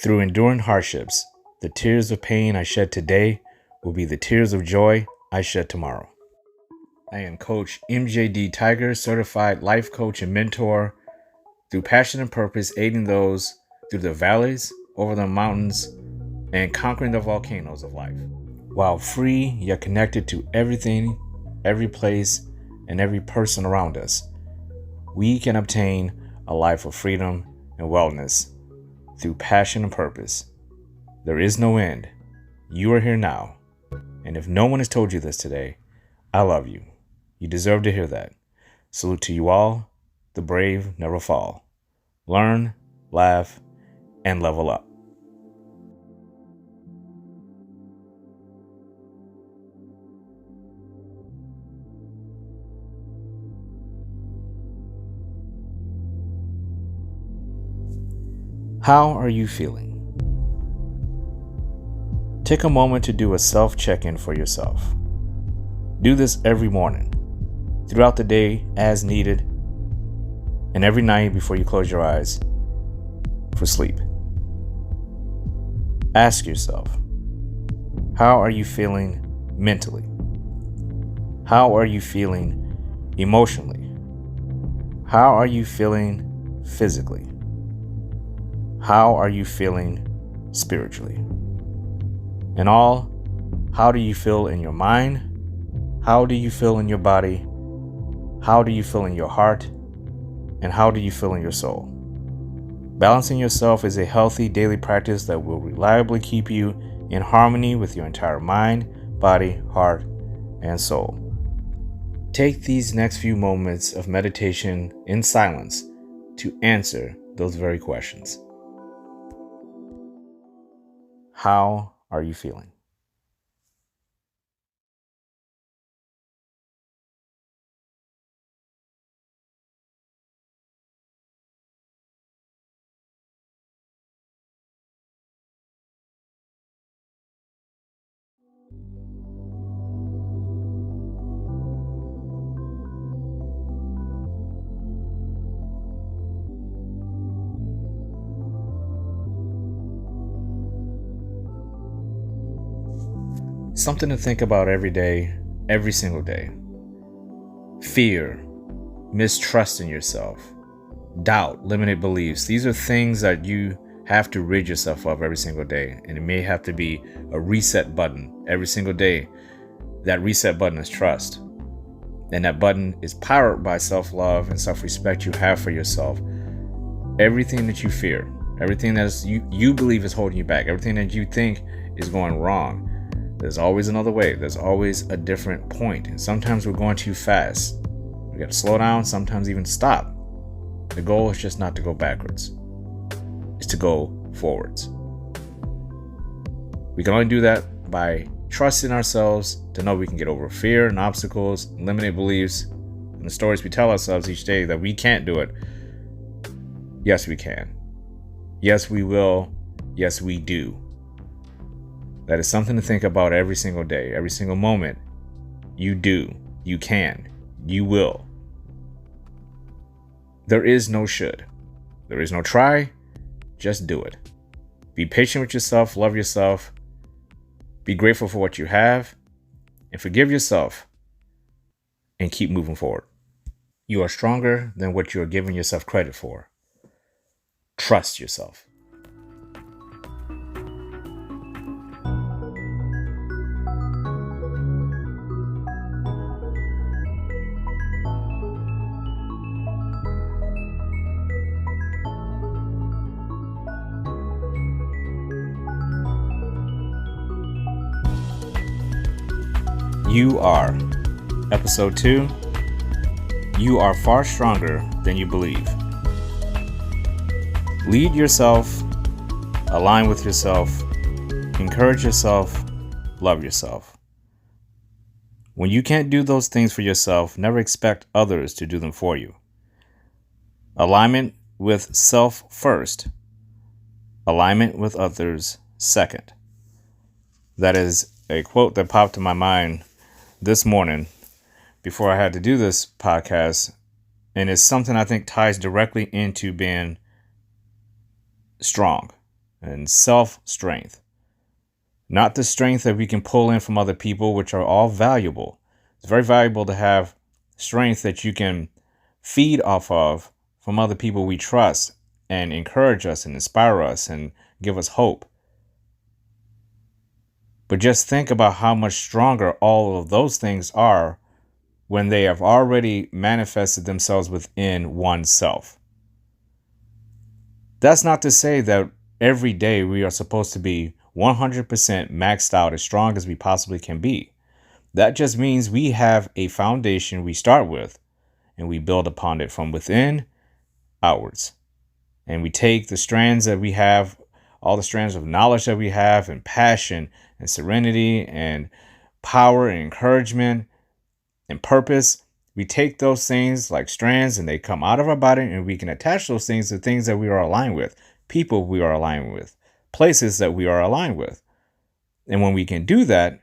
Through enduring hardships, the tears of pain I shed today will be the tears of joy I shed tomorrow. I am Coach mjdtiger, certified life coach and mentor. Through passion and purpose, aiding those through the valleys, over the mountains, and conquering the volcanoes of life. While free, yet connected to everything, every place, and every person around us, we can obtain a life of freedom and wellness through passion and purpose. There is no end. You are here now. And if no one has told you this today, I love you. You deserve to hear that. Salute to you all. The brave never fall. Learn, laugh, and level up. How are you feeling? Take a moment to do a self-check-in for yourself. Do this every morning, throughout the day as needed, and every night before you close your eyes for sleep. Ask yourself, how are you feeling mentally? How are you feeling emotionally? How are you feeling physically? How are you feeling spiritually? And all, how do you feel in your mind? How do you feel in your body? How do you feel in your heart? And how do you feel in your soul? Balancing yourself is a healthy daily practice that will reliably keep you in harmony with your entire mind, body, heart, and soul. Take these next few moments of meditation in silence to answer those very questions. How are you feeling? Something to think about every day, every single day. Fear, mistrust in yourself, doubt, limited beliefs. These are things that you have to rid yourself of every single day. And it may have to be a reset button every single day. That reset button is trust. And that button is powered by self-love and self-respect you have for yourself. Everything that you fear, everything that you believe is holding you back, everything that you think is going wrong, there's always another way. There's always a different point. And sometimes we're going too fast. We got to slow down, sometimes even stop. The goal is just not to go backwards. It's to go forwards. We can only do that by trusting ourselves to know we can get over fear and obstacles, and limited beliefs, and the stories we tell ourselves each day that we can't do it. Yes, we can. Yes, we will. Yes, we do. That is something to think about every single day, every single moment. You do, you can, you will. There is no should. There is no try. Just do it. Be patient with yourself, love yourself, be grateful for what you have, and forgive yourself, and keep moving forward. You are stronger than what you are giving yourself credit for. Trust yourself. You are. Episode 2. You are far stronger than you believe. Lead yourself, align with yourself, encourage yourself, love yourself. When you can't do those things for yourself, never expect others to do them for you. Alignment with self first. Alignment with others second. That is a quote that popped in my mind this morning before I had to do this podcast, and it's something I think ties directly into being strong, and self-strength. Not the strength that we can pull in from other people, which are all valuable. It's very valuable to have strength that you can feed off of from other people we trust and encourage us and inspire us and give us hope. But just think about how much stronger all of those things are when they have already manifested themselves within oneself. That's not to say that every day we are supposed to be 100% maxed out as strong as we possibly can be. That just means we have a foundation we start with and we build upon it from within outwards. And we take the strands that we have, all the strands of knowledge that we have, and passion and serenity and power and encouragement and purpose. We take those things like strands and they come out of our body, and we can attach those things to things that we are aligned with, people we are aligned with, places that we are aligned with. And when we can do that,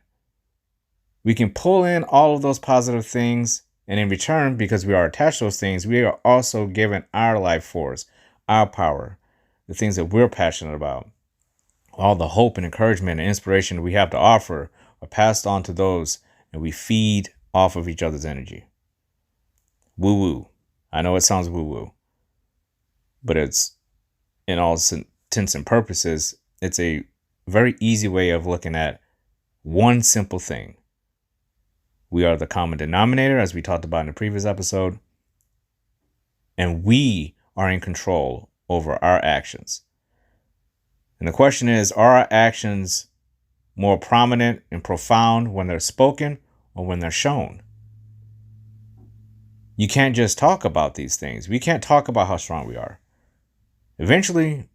we can pull in all of those positive things. And in return, because we are attached to those things, we are also given our life force, our power, the things that we're passionate about. All the hope and encouragement and inspiration we have to offer are passed on to those, and we feed off of each other's energy. Woo-woo. I know it sounds woo-woo, but it's, in all intents and purposes, it's a very easy way of looking at one simple thing. We are the common denominator, as we talked about in the previous episode, and we are in control over our actions. And the question is, are our actions more prominent and profound when they're spoken or when they're shown? You can't just talk about these things. We can't talk about how strong we are. Eventually,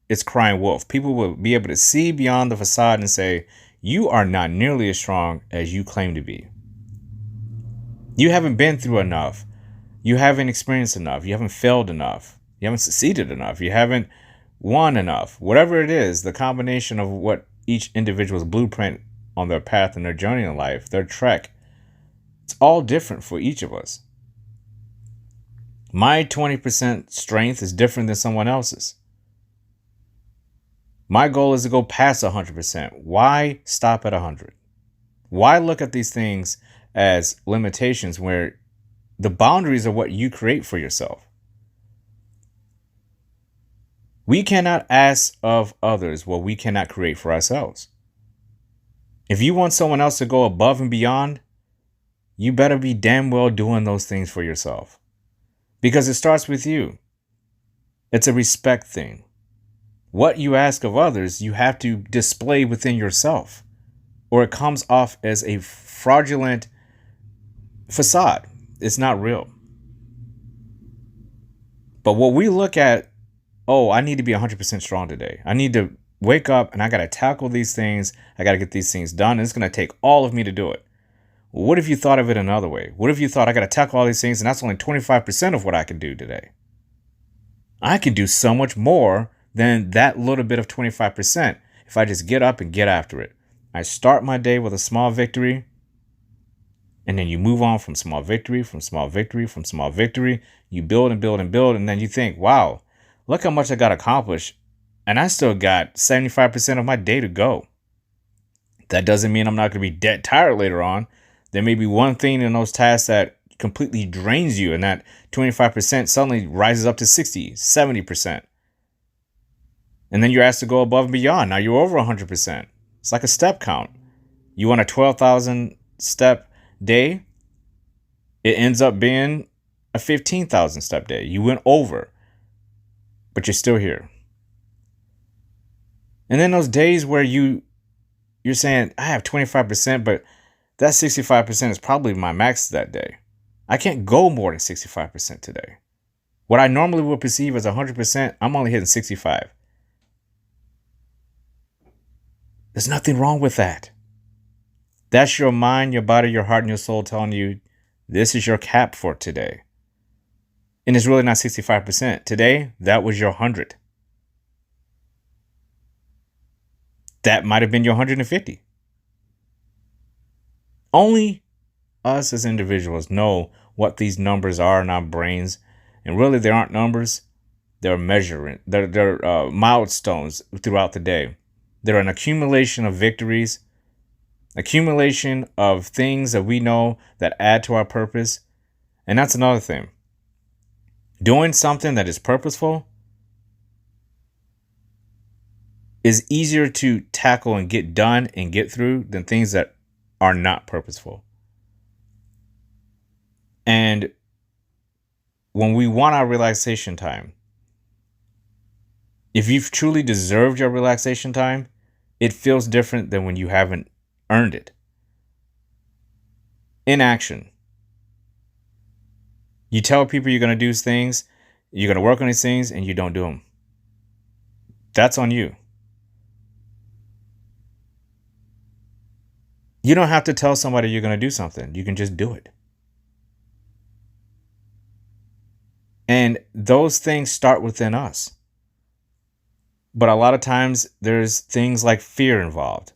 it's crying wolf. People will be able to see beyond the facade and say, you are not nearly as strong as you claim to be. You haven't been through enough. You haven't experienced enough. You haven't failed enough. You haven't succeeded enough. You haven't won enough. Whatever it is, the combination of what each individual's blueprint on their path and their journey in life, their trek, it's all different for each of us. My 20% strength is different than someone else's. My goal is to go past 100%. Why stop at 100? Why look at these things as limitations where the boundaries are what you create for yourself? We cannot ask of others what we cannot create for ourselves. If you want someone else to go above and beyond, you better be damn well doing those things for yourself. Because it starts with you. It's a respect thing. What you ask of others, you have to display within yourself, or it comes off as a fraudulent facade. It's not real. But what we look at, oh, I need to be 100% strong today. I need to wake up and I got to tackle these things. I got to get these things done. And it's going to take all of me to do it. Well, what if you thought of it another way? What if you thought I got to tackle all these things and that's only 25% of what I can do today? I can do so much more than that little bit of 25% if I just get up and get after it. I start my day with a small victory, and then you move on from small victory, from small victory, from small victory. You build and build and build, and then you think, wow, look how much I got accomplished, and I still got 75% of my day to go. That doesn't mean I'm not going to be dead tired later on. There may be one thing in those tasks that completely drains you, and that 25% suddenly rises up to 60, 70%. And then you're asked to go above and beyond. Now you're over 100%. It's like a step count. You want a 12,000 step day. It ends up being a 15,000 step day. You went over, but you're still here. And then those days where you're saying, I have 25%, but that 65% is probably my max that day. I can't go more than 65% today. What I normally would perceive as 100%, I'm only hitting 65. There's nothing wrong with that. That's your mind, your body, your heart, and your soul telling you this is your cap for today. And it's really not 65%. Today, that was your 100. That might have been your 150. Only us as individuals know what these numbers are in our brains. And really, they aren't numbers. They're measuring. They're milestones throughout the day. They're an accumulation of victories, accumulation of things that we know that add to our purpose. And that's another thing. Doing something that is purposeful is easier to tackle and get done and get through than things that are not purposeful. And when we want our relaxation time, if you've truly deserved your relaxation time, it feels different than when you haven't earned it. Inaction. You tell people you're going to do things, you're going to work on these things, and you don't do them. That's on you. You don't have to tell somebody you're going to do something. You can just do it. And those things start within us. But a lot of times there's things like fear involved.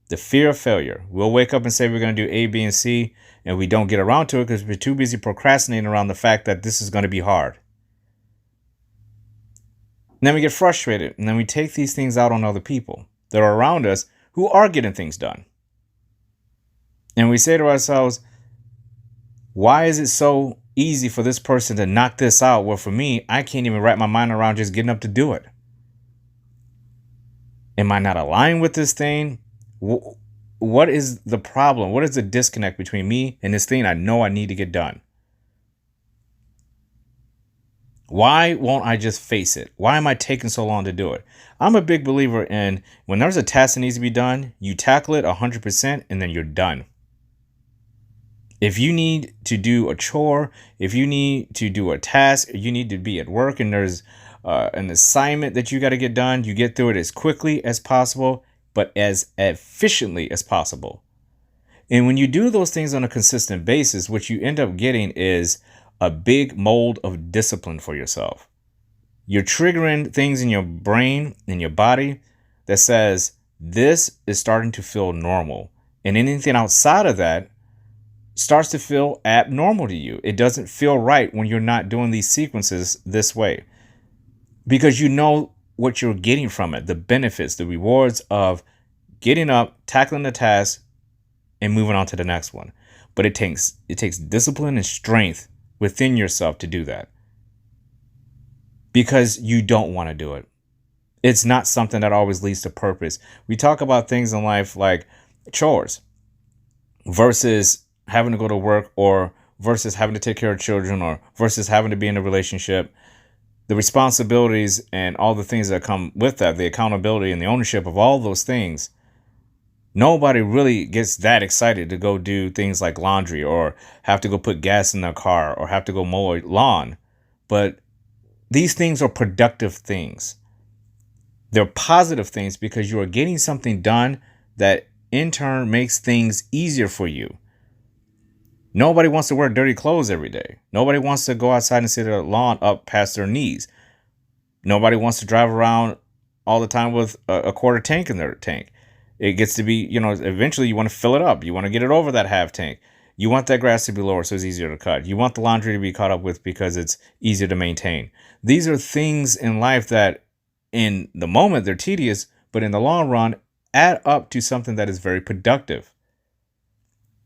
The fear of failure. We'll wake up and say we're going to do A, B, and C, and we don't get around to it because we're too busy procrastinating around the fact that this is going to be hard. And then we get frustrated, and then we take these things out on other people that are around us who are getting things done. And we say to ourselves, why is it so easy for this person to knock this out? Well, for me, I can't even wrap my mind around just getting up to do it. Am I not aligned with this thing? What is the problem? What is the disconnect between me and this thing I know I need to get done? Why won't I just face it? Why am I taking so long to do it? I'm a big believer in when there's a task that needs to be done, you tackle it 100% and then you're done. If you need to do a chore, if you need to do a task, you need to be at work and there's an assignment that you got to get done, you get through it as quickly as possible, but as efficiently as possible. And when you do those things on a consistent basis, what you end up getting is a big mold of discipline for yourself. You're triggering things in your brain, in your body that says, this is starting to feel normal. And anything outside of that starts to feel abnormal to you. It doesn't feel right when you're not doing these sequences this way. Because you know what you're getting from it, the benefits, the rewards of getting up, tackling the task, and moving on to the next one. But it takes discipline and strength within yourself to do that. Because you don't want to do it. It's not something that always leads to purpose. We talk about things in life like chores versus having to go to work, or versus having to take care of children, or versus having to be in a relationship. The responsibilities and all the things that come with that, the accountability and the ownership of all those things. Nobody really gets that excited to go do things like laundry, or have to go put gas in their car, or have to go mow a lawn. But these things are productive things. They're positive things because you are getting something done that in turn makes things easier for you. Nobody wants to wear dirty clothes every day. Nobody wants to go outside and see their lawn up past their knees. Nobody wants to drive around all the time with a quarter tank in their tank. It gets to be, eventually you want to fill it up. You want to get it over that half tank. You want that grass to be lower so it's easier to cut. You want the laundry to be caught up with because it's easier to maintain. These are things in life that in the moment they're tedious, but in the long run add up to something that is very productive.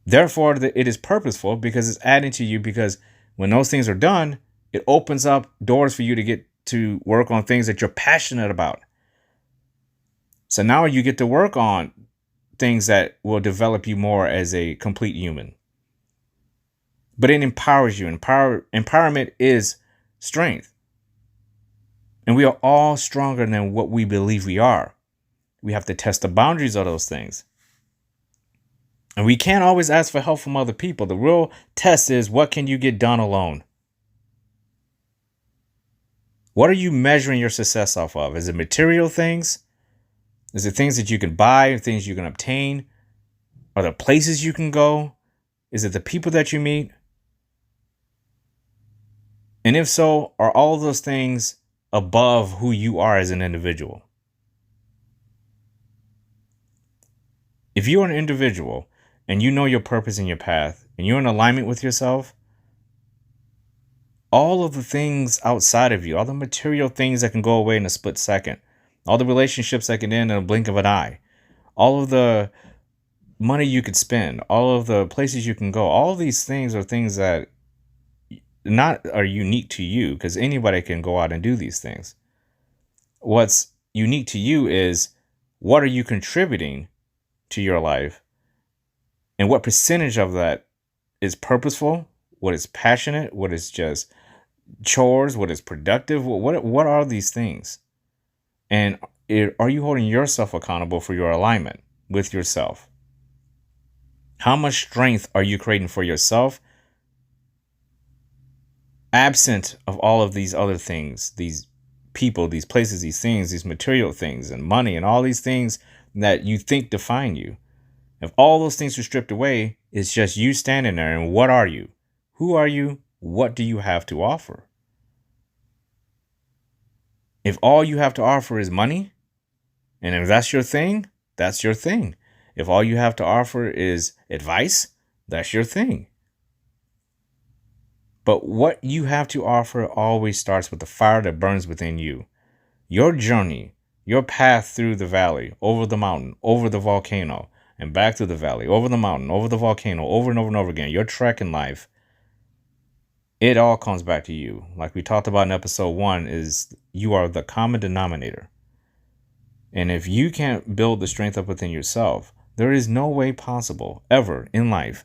Therefore, it is purposeful because it's adding to you, because when those things are done, it opens up doors for you to get to work on things that you're passionate about. So now you get to work on things that will develop you more as a complete human. But it empowers you. Empowerment is strength. And we are all stronger than what we believe we are. We have to test the boundaries of those things. And we can't always ask for help from other people. The real test is, what can you get done alone? What are you measuring your success off of? Is it material things? Is it things that you can buy, things you can obtain? Are there places you can go? Is it the people that you meet? And if so, are all of those things above who you are as an individual? If you are an individual and you know your purpose and your path, and you're in alignment with yourself, all of the things outside of you, all the material things that can go away in a split second, all the relationships that can end in a blink of an eye, all of the money you could spend, all of the places you can go, all of these things are things that not are unique to you, because anybody can go out and do these things. What's unique to you is, what are you contributing to your life, and what percentage of that is purposeful, what is passionate, what is just chores, what is productive, what are these things? And are you holding yourself accountable for your alignment with yourself? How much strength are you creating for yourself, absent of all of these other things, these people, these places, these things, these material things and money and all these things that you think define you? If all those things are stripped away, it's just you standing there. And what are you? Who are you? What do you have to offer? If all you have to offer is money, and if that's your thing, that's your thing. If all you have to offer is advice, that's your thing. But what you have to offer always starts with the fire that burns within you. Your journey, your path through the valley, over the mountain, over the volcano, and back through the valley, over the mountain, over the volcano, over and over and over again, your trek in life, it all comes back to you. Like we talked about in episode 1, is you are the common denominator. And if you can't build the strength up within yourself, there is no way possible ever in life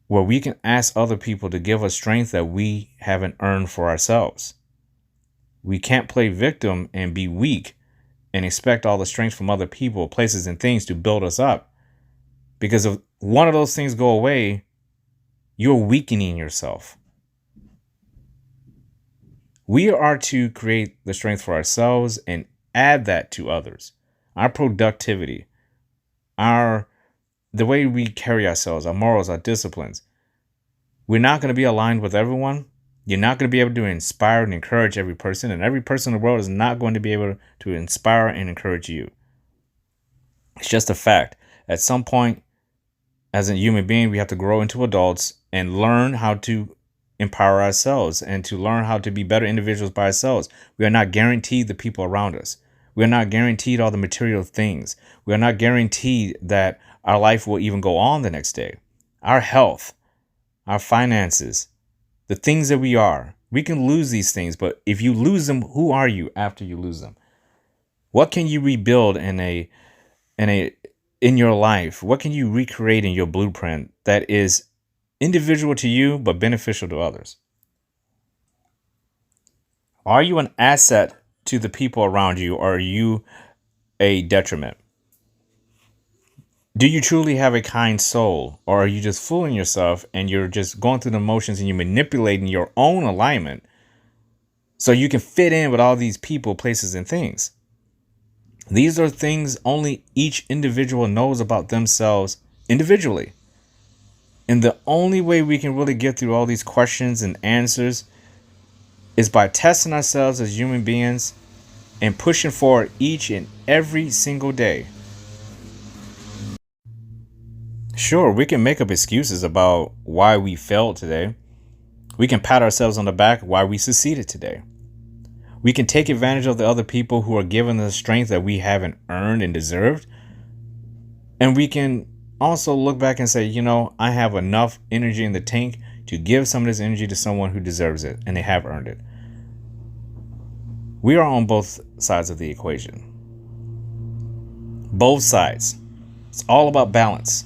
where we can ask other people to give us strength that we haven't earned for ourselves. We can't play victim and be weak and expect all the strength from other people, places, and things to build us up. Because if one of those things go away, you're weakening yourself. We are to create the strength for ourselves and add that to others. Our productivity, the way we carry ourselves, our morals, our disciplines. We're not going to be aligned with everyone. You're not going to be able to inspire and encourage every person, and every person in the world is not going to be able to inspire and encourage you. It's just a fact. At some point, as a human being, we have to grow into adults and learn how to empower ourselves and to learn how to be better individuals by ourselves. We are not guaranteed the people around us. We are not guaranteed all the material things. We are not guaranteed that our life will even go on the next day. Our health, our finances, the things that we are. We can lose these things, but if you lose them, who are you after you lose them? What can you rebuild in your life? What can you recreate in your blueprint that is individual to you but beneficial to others? Are you an asset to the people around you, or are you a detriment? Do you truly have a kind soul, or are you just fooling yourself and you're just going through the motions and you're manipulating your own alignment so you can fit in with all these people, places, and things? These are things only each individual knows about themselves individually. And the only way we can really get through all these questions and answers is by testing ourselves as human beings and pushing forward each and every single day. Sure, we can make up excuses about why we failed today. We can pat ourselves on the back why we succeeded today. We can take advantage of the other people who are giving us strength that we haven't earned and deserved. And we can also look back and say, I have enough energy in the tank to give some of this energy to someone who deserves it, and they have earned it. We are on both sides of the equation. Both sides. It's all about balance.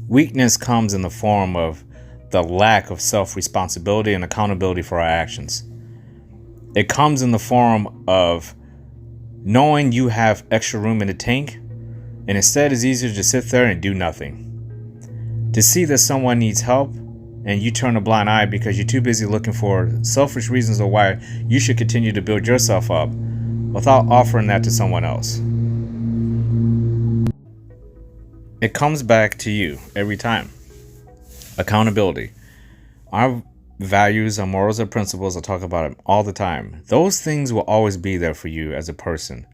Weakness comes in the form of the lack of self-responsibility and accountability for our actions. It comes in the form of knowing you have extra room in the tank, and instead it's easier to sit there and do nothing. To see that someone needs help, and you turn a blind eye because you're too busy looking for selfish reasons of why you should continue to build yourself up without offering that to someone else. It comes back to you every time. Accountability. Our values, our morals, our principles, I talk about them all the time. Those things will always be there for you as a person.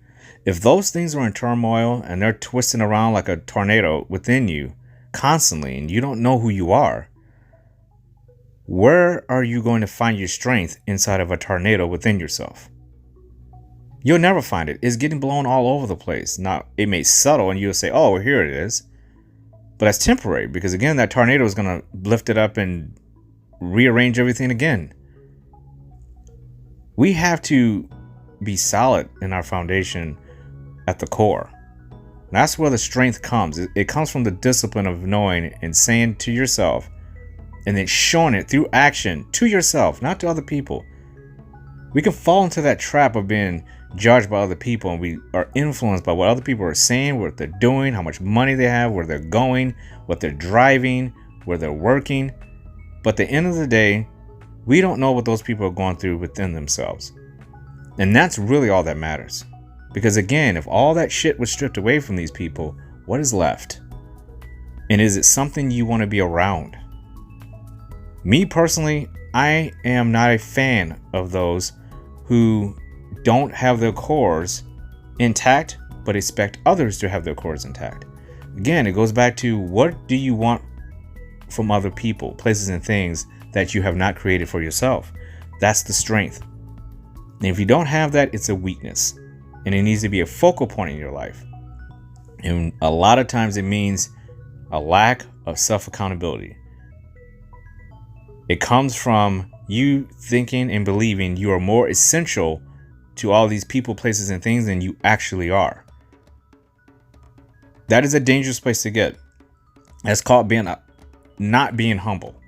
If those things are in turmoil and they're twisting around like a tornado within you constantly and you don't know who you are, Where are you going to find your strength inside of a tornado within yourself? You'll never find it. It's getting blown all over the place. Now, it may settle and you'll say, oh, here it is. But that's temporary because, again, that tornado is going to lift it up and rearrange everything again. We have to be solid in our foundation at the core. That's where the strength comes. It comes from the discipline of knowing and saying to yourself, and then showing it through action to yourself, not to other people. We can fall into that trap of being judged by other people, and we are influenced by what other people are saying, what they're doing, how much money they have, where they're going, what they're driving, where they're working. But at the end of the day, we don't know what those people are going through within themselves. And that's really all that matters. Because again, if all that shit was stripped away from these people, what is left? And is it something you want to be around? Me personally, I am not a fan of those who don't have their cores intact, but expect others to have their cores intact. Again, it goes back to, what do you want from other people, places, and things that you have not created for yourself? That's the strength. And if you don't have that, it's a weakness. And it needs to be a focal point in your life. And a lot of times it means a lack of self-accountability. It comes from you thinking and believing you are more essential to all these people, places, and things than you actually are. That is a dangerous place to get. That's called not being humble.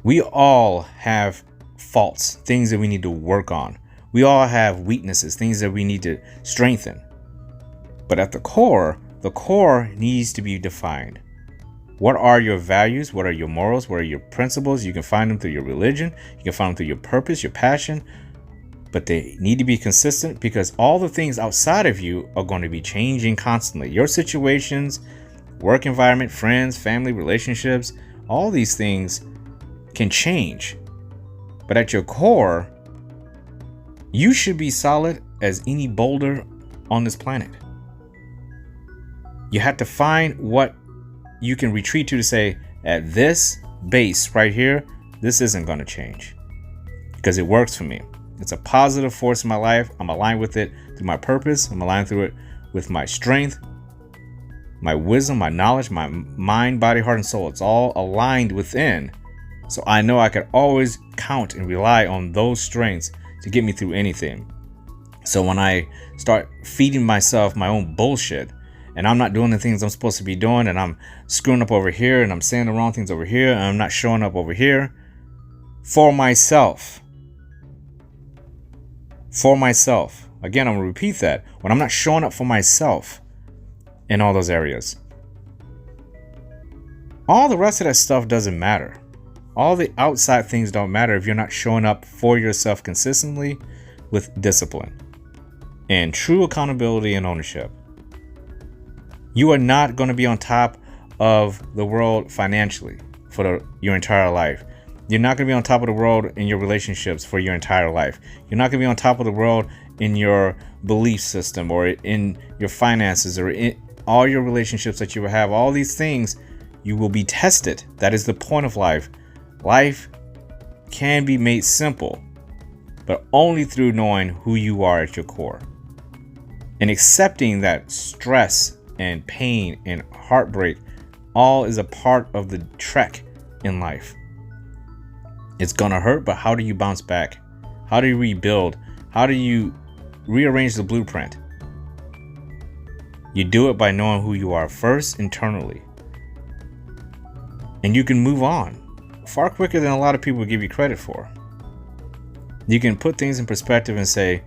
We all have faults, things that we need to work on. We all have weaknesses, things that we need to strengthen. But at the core needs to be defined. What are your values? What are your morals? What are your principles? You can find them through your religion. You can find them through your purpose, your passion. But they need to be consistent, because all the things outside of you are going to be changing constantly. Your situations, work environment, friends, family, relationships, all these things can change. But at your core, you should be solid as any boulder on this planet. You have to find what you can retreat to say, at this base right here, this isn't going to change, because it works for me. It's a positive force in my life. I'm aligned with it through my purpose. I'm aligned through it with my strength, my wisdom, my knowledge, my mind, body, heart, and soul. It's all aligned within. So I know I can always count and rely on those strengths to get me through anything. So when I start feeding myself my own bullshit, and I'm not doing the things I'm supposed to be doing, and I'm screwing up over here, and I'm saying the wrong things over here, and I'm not showing up over here for myself. Again, I'm going to repeat that. When I'm not showing up for myself in all those areas, all the rest of that stuff doesn't matter. All the outside things don't matter if you're not showing up for yourself consistently with discipline and true accountability and ownership. You are not going to be on top of the world financially for your entire life. You're not going to be on top of the world in your relationships for your entire life. You're not going to be on top of the world in your belief system or in your finances or in all your relationships that you will have. All these things, you will be tested. That is the point of life. Life can be made simple, but only through knowing who you are at your core and accepting that stress and pain and heartbreak all is a part of the trek in life. It's gonna hurt, but how do you bounce back? How do you rebuild? How do you rearrange the blueprint? You do it by knowing who you are first internally. And you can move on far quicker than a lot of people give you credit for. You can put things in perspective and say,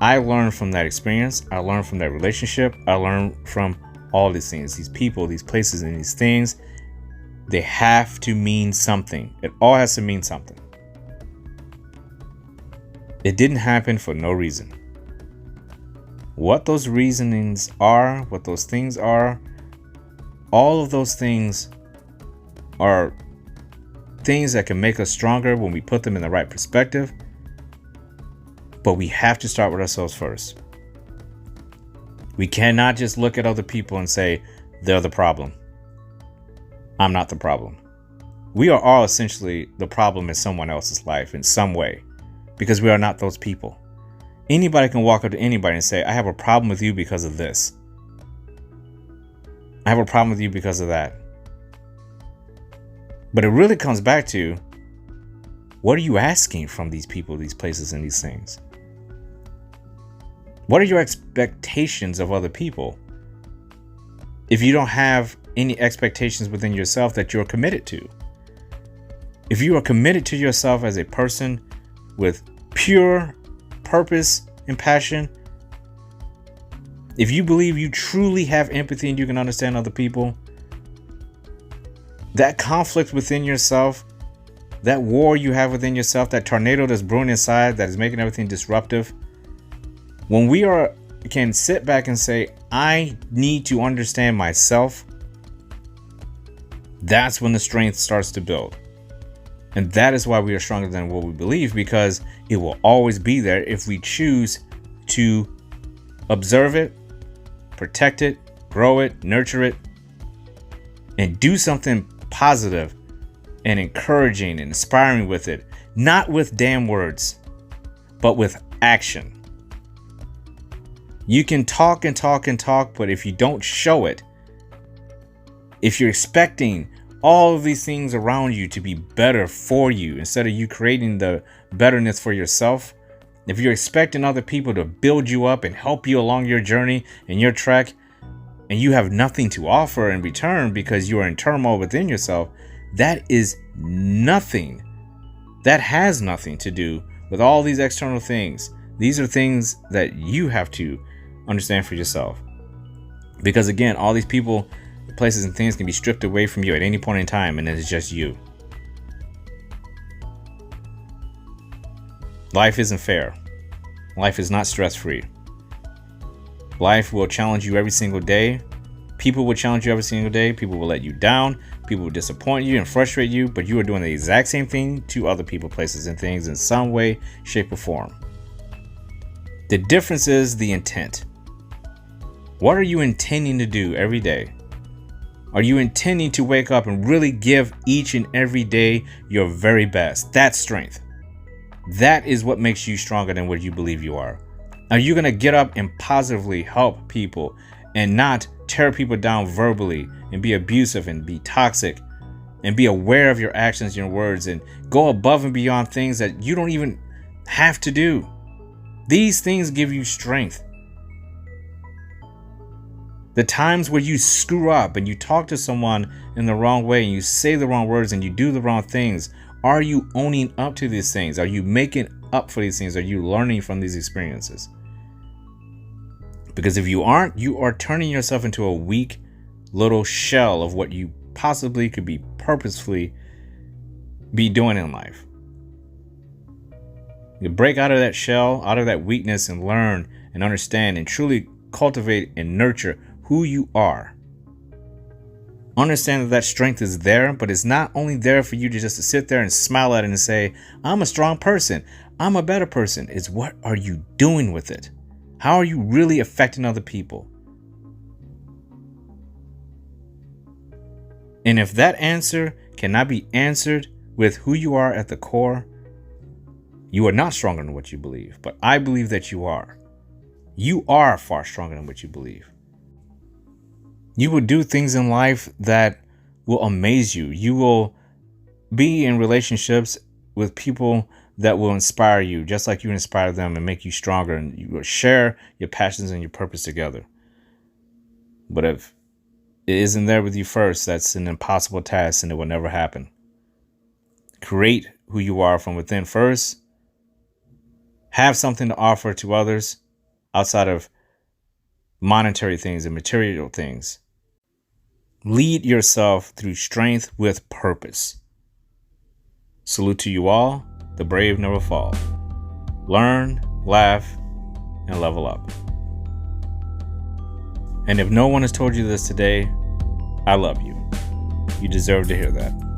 I learned from that experience. I learned from that relationship. I learned from all these things, these people, these places, and these things. They have to mean something. It all has to mean something. It didn't happen for no reason. What those reasonings are, what those things are, all of those things are things that can make us stronger when we put them in the right perspective. But we have to start with ourselves first. We cannot just look at other people and say, they're the problem. I'm not the problem. We are all essentially the problem in someone else's life in some way, because we are not those people. Anybody can walk up to anybody and say, I have a problem with you because of this. I have a problem with you because of that. But it really comes back to, what are you asking from these people, these places, and these things? What are your expectations of other people if you don't have any expectations within yourself that you're committed to? If you are committed to yourself as a person with pure purpose and passion, if you believe you truly have empathy and you can understand other people, that conflict within yourself, that war you have within yourself, that tornado that's brewing inside that is making everything disruptive, when we can sit back and say, I need to understand myself, that's when the strength starts to build. And that is why we are stronger than what we believe, because it will always be there if we choose to observe it, protect it, grow it, nurture it, and do something positive and encouraging and inspiring with it. Not with damn words, but with action. You can talk and talk and talk, but if you don't show it, if you're expecting all of these things around you to be better for you instead of you creating the betterness for yourself, if you're expecting other people to build you up and help you along your journey and your trek, and you have nothing to offer in return because you are in turmoil within yourself, that is nothing. That has nothing to do with all these external things. These are things that you have to understand for yourself. Because again, all these people, places, and things can be stripped away from you at any point in time, and it's just you. Life isn't fair. Life is not stress-free. Life will challenge you every single day. People will challenge you every single day. People will let you down. People will disappoint you and frustrate you, but you are doing the exact same thing to other people, places, and things in some way, shape, or form. The difference is the intent. What are you intending to do every day? Are you intending to wake up and really give each and every day your very best? That's strength. That is what makes you stronger than what you believe you are. Are you going to get up and positively help people and not tear people down verbally and be abusive and be toxic and be aware of your actions, your words, and go above and beyond things that you don't even have to do? These things give you strength. The times where you screw up and you talk to someone in the wrong way and you say the wrong words and you do the wrong things, are you owning up to these things? Are you making up for these things? Are you learning from these experiences? Because if you aren't, you are turning yourself into a weak little shell of what you possibly could be purposefully be doing in life. You break out of that shell, out of that weakness, and learn and understand and truly cultivate and nurture who you are. Understand that strength is there, but it's not only there for you to just sit there and smile at it and say, I'm a strong person, I'm a better person. It's what are you doing with it? How are you really affecting other people? And if that answer cannot be answered with who you are at the core, you are not stronger than what you believe. But I believe that you are. You are far stronger than what you believe. You will do things in life that will amaze you. You will be in relationships with people that will inspire you, just like you inspire them and make you stronger. And you will share your passions and your purpose together. But if it isn't there with you first, that's an impossible task and it will never happen. Create who you are from within first. Have something to offer to others outside of monetary things and material things. Lead yourself through strength with purpose. Salute to you all. The brave never fall. Learn, laugh, and level up. And if no one has told you this today, I love you. You deserve to hear that.